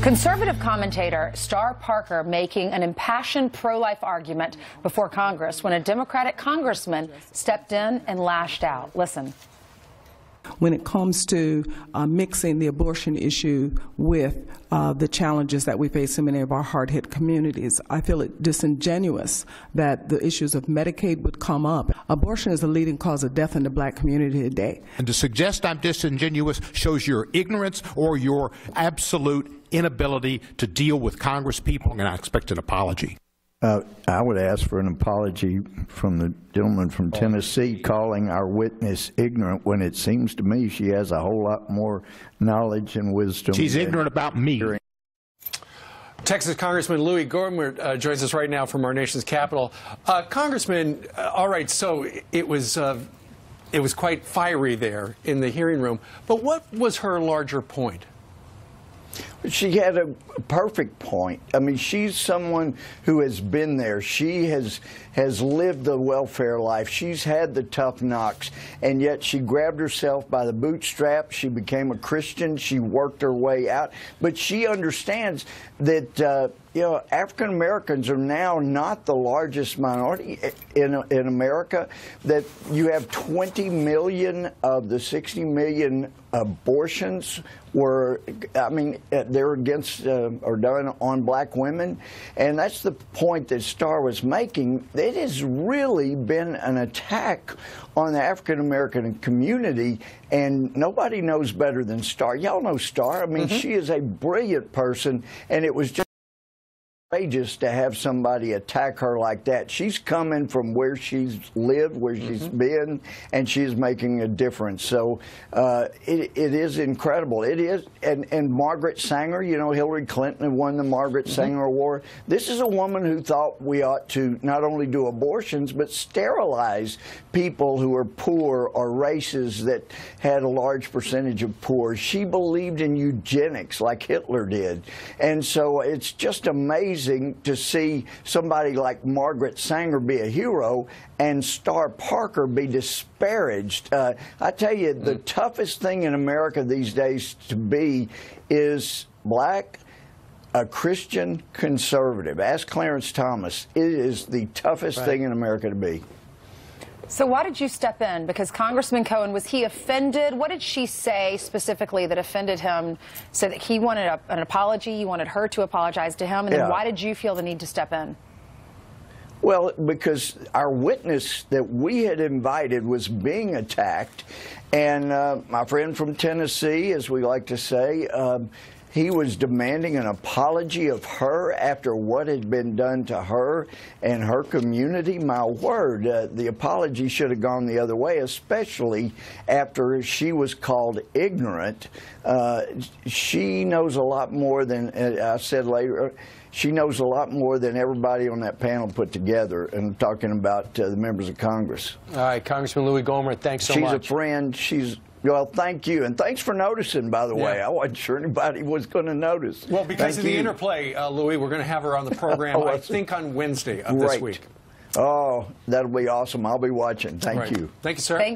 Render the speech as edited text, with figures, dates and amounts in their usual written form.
Conservative commentator Star Parker making an impassioned pro-life argument before Congress when a Democratic congressman stepped in and lashed out. Listen. When it comes to mixing the abortion issue with the challenges that we face in many of our hard-hit communities, I feel it disingenuous that the issues of Medicaid would come up. Abortion is the leading cause of death in the black community today. And to suggest I'm disingenuous shows your ignorance or your absolute inability to deal with Congress people, and I expect an apology. I would ask for an apology from the gentleman from Tennessee calling our witness ignorant when it seems to me she has a whole lot more knowledge and wisdom. She's ignorant about me. Texas Congressman Louie Gohmert joins us right now from our nation's capital. Congressman, all right, so it was quite fiery there in the hearing room, but what was her larger point? She had a perfect point. I mean, she's someone who has been there. She has lived the welfare life. She's had the tough knocks, and yet she grabbed herself by the bootstraps. She became a Christian. She worked her way out. But she understands that you know, African Americans are now not the largest minority in America. That you have 20 million of the 60 million abortions were, I mean, they're against or done on black women, and that's the point that Starr was making. It has really been an attack on the African American community, and nobody knows better than Starr. Y'all know Starr. I mean, she is a brilliant person, and it was just outrageous to have somebody attack her like that. She's coming from where she's lived, where she's been, and she's making a difference. So it is incredible. It is, and Margaret Sanger, you know, Hillary Clinton won the Margaret Sanger Award. This is a woman who thought we ought to not only do abortions, but sterilize people who are poor or races that had a large percentage of poor. She believed in eugenics like Hitler did. And so it's just amazing to see somebody like Margaret Sanger be a hero and Star Parker be disparaged. I tell you, the toughest thing in America these days to be is black, a Christian conservative. Ask Clarence Thomas. It is the toughest thing in America to be. So why did you step in? Because Congressman Cohen, was he offended? What did she say specifically that offended him? So that he wanted an apology, you wanted her to apologize to him, and then why did you feel the need to step in? Well, because our witness that we had invited was being attacked, and my friend from Tennessee, as we like to say, he was demanding an apology of her after what had been done to her and her community. My word, the apology should have gone the other way, especially after she was called ignorant. She knows a lot more than, I said later, she knows a lot more than everybody on that panel put together, and talking about the members of Congress. All right, Congressman Louie Gohmert, thanks so much. She's a friend. Well, thank you, and thanks for noticing, by the way. I wasn't sure anybody was going to notice. Well, because of the interplay, Louie, we're going to have her on the program, I think, on Wednesday of this week. Oh, that'll be awesome. I'll be watching. Thank you. Thank you, sir.